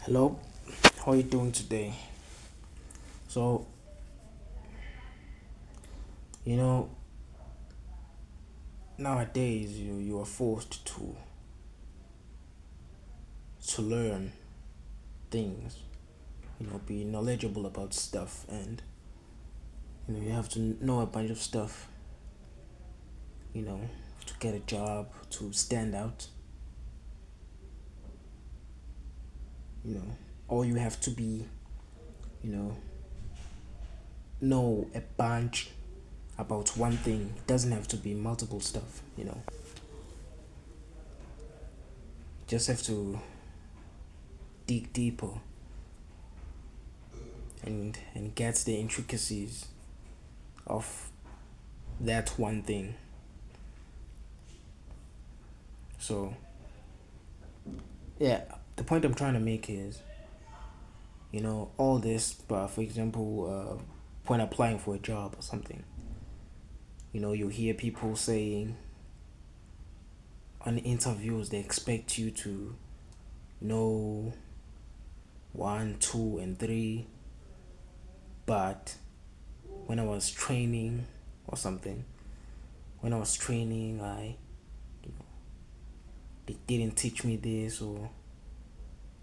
Hello, how are you doing today? So, you know, nowadays you are forced to learn things, be knowledgeable about stuff, and you have to know a bunch of stuff, you know, to get a job, to stand out, you know, or you have to be, you know a bunch about one thing. It doesn't have to be multiple stuff. Just have to dig deeper and get the intricacies of that one thing. So, yeah, the point I'm trying to make is, all this, but for example, when applying for a job or something, you hear people saying on interviews they expect you to know one, two, and three, but when I was training or something, when I was training, they didn't teach me this, or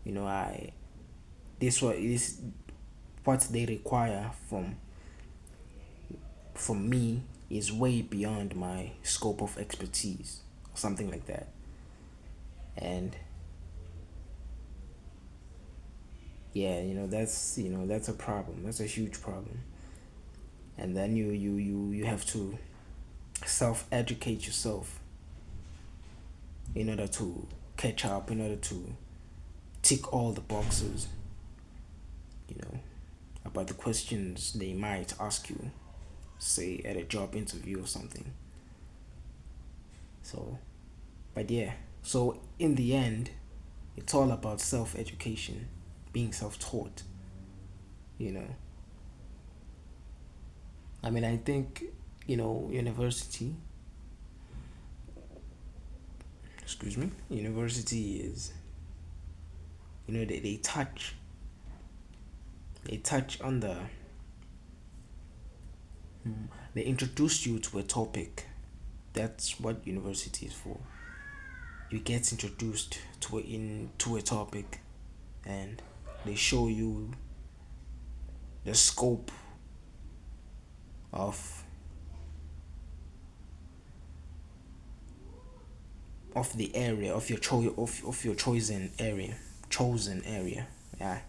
I this what they require from me is way beyond my scope of expertise, or something like that. And yeah, that's a problem. That's a huge problem. And then you have to self educate yourself in order to catch up, in order to tick all the boxes, you know, about the questions they might ask you, say at a job interview or something. So, but yeah, so in the end, it's all about self education, being self taught, you know. I mean, I think, university, excuse me, university is, they touch on they introduce you to a topic. That's what university is for. You get introduced to a topic, and they show you the scope of the area of your choice, of your chosen area, yeah,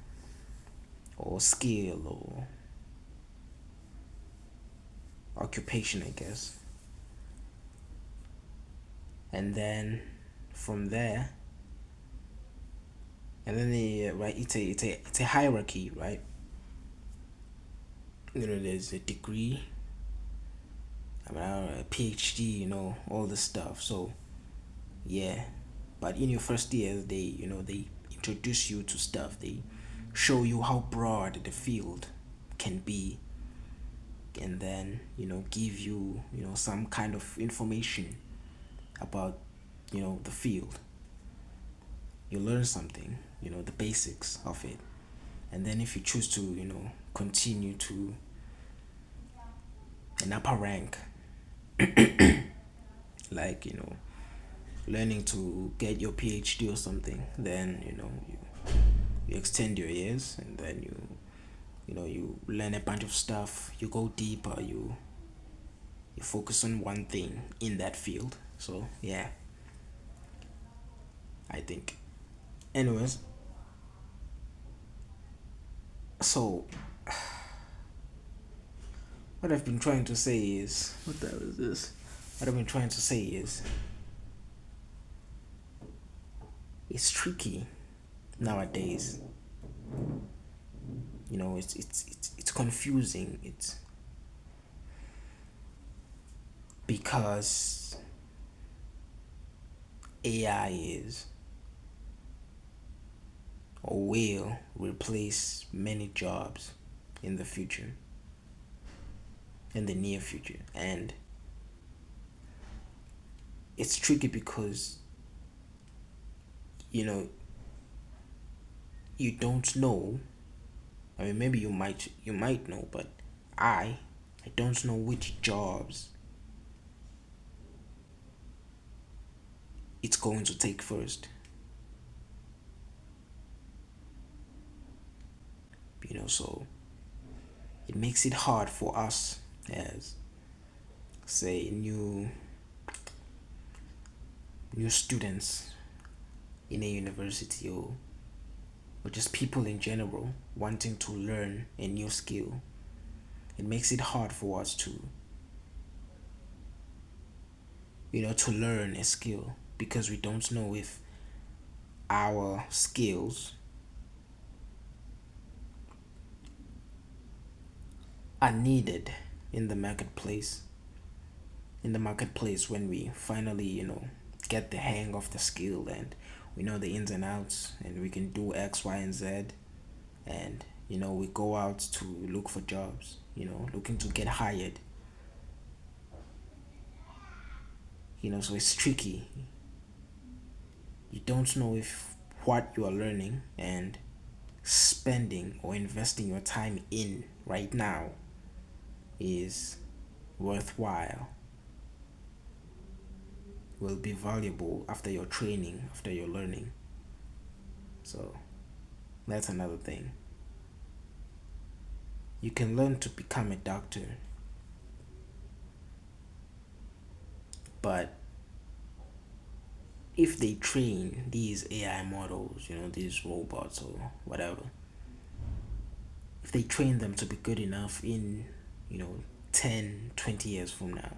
or skill, or occupation, I guess. And then from there, and then right, it's a hierarchy, right? There's a degree, I mean, a PhD, all this stuff. So yeah, but in your first years, they introduce you to stuff. They show you how broad the field can be, and then give you some kind of information about the field. You learn something, the basics of it, and then if you choose to continue to an upper rank, like learning to get your PhD or something, then you extend your years, and then you learn a bunch of stuff. You go deeper. You focus on one thing in that field. So yeah, I think. Anyways, so what I've been trying to say is, what the hell is this? What I've been trying to say is, it's tricky nowadays. It's confusing. It's because AI is or will replace many jobs in the future, in the near future. And it's tricky because, you know, you don't know. I mean, maybe you might know, but I I don't know which jobs it's going to take first. So it makes it hard for us as, say, new students in a university, or just people in general wanting to learn a new skill. It makes it hard for us to learn a skill because we don't know if our skills are needed in the marketplace. In the marketplace, when we finally, get the hang of the skill, and we know the ins and outs, and we can do X, Y, and Z, and we go out to look for jobs, looking to get hired. So it's tricky. You don't know if what you are learning and spending or investing your time in right now is worthwhile, will be valuable after your training, after your learning. So that's another thing. You can learn to become a doctor, but if they train these AI models, these robots or whatever, if they train them to be good enough in, you know, 10, 20 years from now,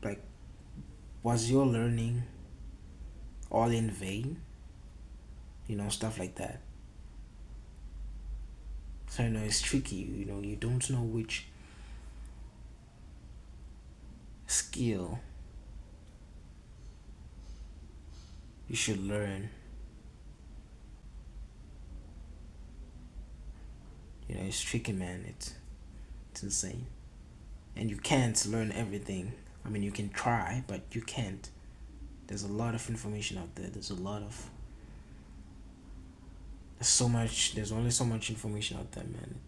like, was your learning all in vain? Stuff like that. So, it's tricky, you don't know which skill you should learn. It's tricky, man. It's insane. And you can't learn everything. I mean, you can try, but you can't. There's a lot of information out there. There's only so much information out there, man.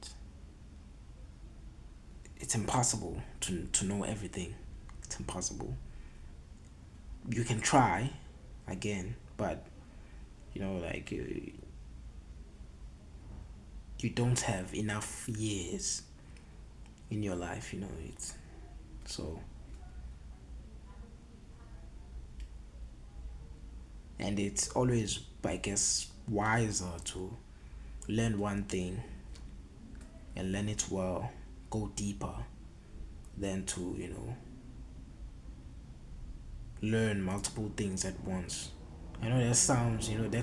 It's impossible to know everything. It's impossible. You can try again, but like you don't have enough years in your life. It's so. And it's always, I guess, wiser to learn one thing and learn it well, go deeper, than to learn multiple things at once. I know that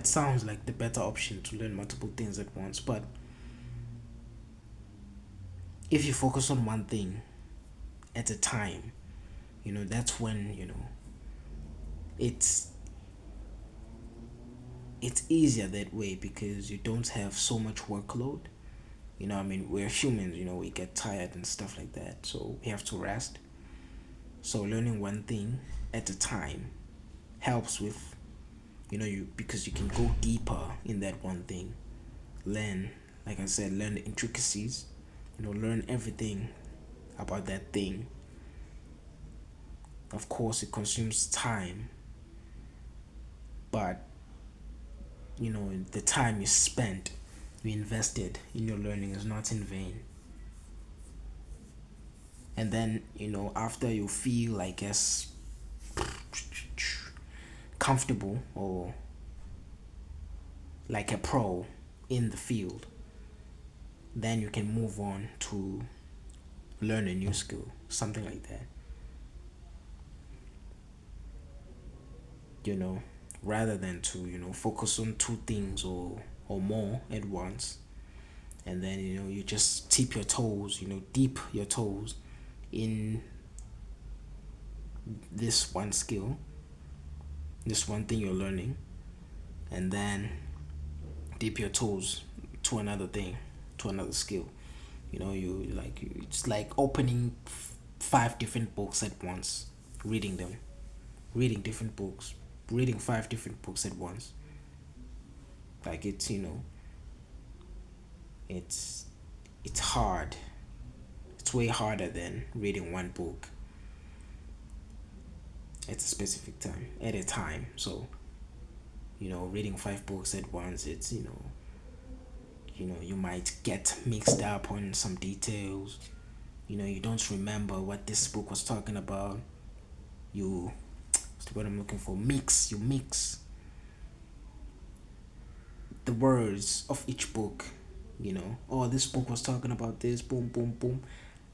sounds like the better option, to learn multiple things at once, but if you focus on one thing at a time, that's when it's it's easier that way, because you don't have so much workload. I mean, we're humans, we get tired and stuff like that, so we have to rest. So learning one thing at a time helps with, you because you can go deeper in that one thing. Learn, like I said, learn the intricacies, learn everything about that thing. Of course, it consumes time, but the time you invested in your learning is not in vain. And then, after you feel, I guess, comfortable, or like a pro in the field, then you can move on to learn a new skill, something like that. you know rather than to focus on two things or more at once, and then you just dip your toes in this one skill, this one thing you're learning, and then dip your toes to another thing, to another skill. It's like opening five different books at once, reading them, reading different books. reading five different books at once. Like it's it's hard. It's way harder than reading one book at a specific time at a time. So reading five books at once, it's you might get mixed up on some details. You don't remember what this book was talking about. You What's the word I'm looking for? You mix the words of each book. Oh, this book was talking about this, boom, boom, boom,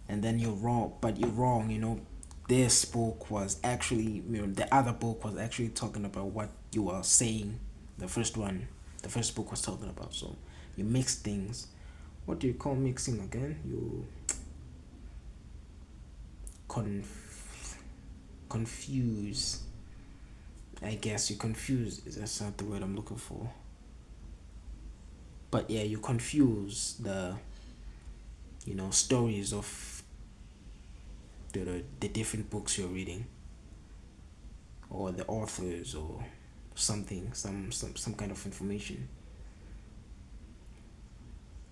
and then you're wrong. But you're wrong. This book was actually, the other book was actually talking about what you are saying. The first book was talking about. So you mix things. What do you call mixing again? You confuse. I guess you confuse. That's not the word I'm looking for. But yeah, you confuse the stories of the different books you're reading, or the authors, or something, some kind of information.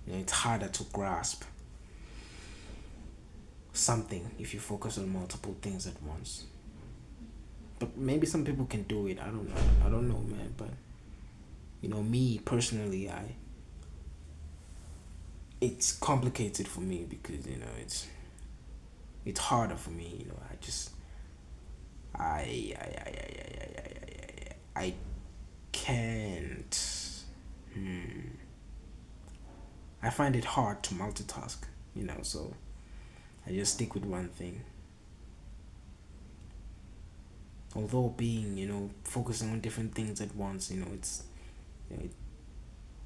It's harder to grasp something if you focus on multiple things at once. But maybe some people can do it. I don't know, man. But me personally, I it's complicated for me because it's harder for me. I just I can't. I find it hard to multitask. So I just stick with one thing. Although being focusing on different things at once, you know, it,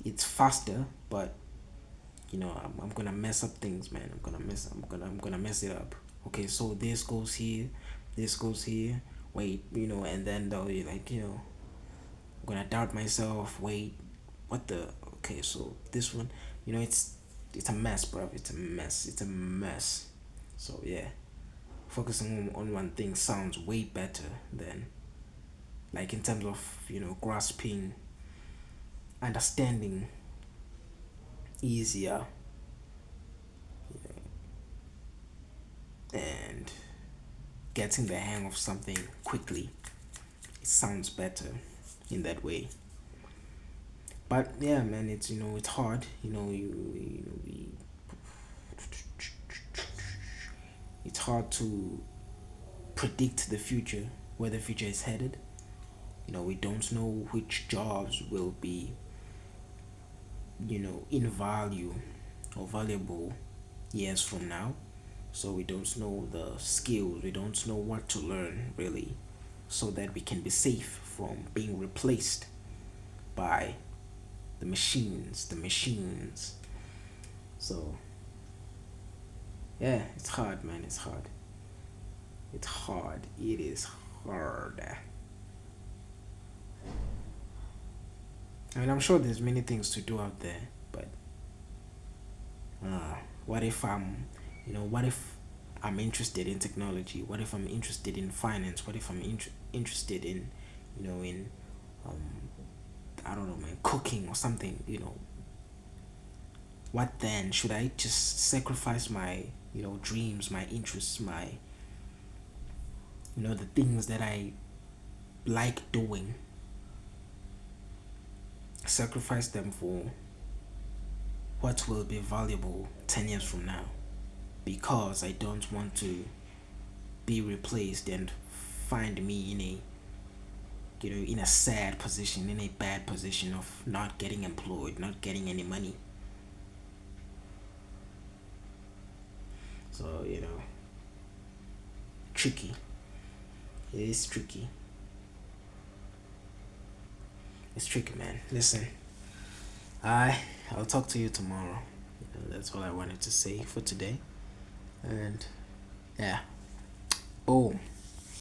it's faster, but I'm gonna mess up things, man. I'm gonna mess it up. Okay, so this goes here, this goes here. Wait, and then they'll be like, I'm gonna doubt myself. Wait, what the? Okay, so this one, it's a mess, bro. It's a mess. It's a mess. So yeah, focusing on one thing sounds way better than, like, in terms of grasping, understanding easier, and getting the hang of something quickly. It sounds better in that way. But yeah, man, it's hard. It's hard to predict the future, where the future is headed. We don't know which jobs will be, in value or valuable years from now. So we don't know the skills, we don't know what to learn really, so that we can be safe from being replaced by the machines. So yeah, it's hard, man. It's hard. It's hard. It is hard. I mean, I'm sure there's many things to do out there, but what if what if I'm interested in technology? What if I'm interested in finance? What if I'm interested in, in um, I don't know, man, cooking or something? What then? Should I just sacrifice my, dreams, my interests, my, the things that I like doing? Sacrifice them for what will be valuable 10 years from now, because I don't want to be replaced and find me in a sad position, in a bad position of not getting employed, not getting any money. So tricky. It is tricky. It's tricky, man. Listen, I'll talk to you tomorrow. That's all I wanted to say for today. And yeah, boom.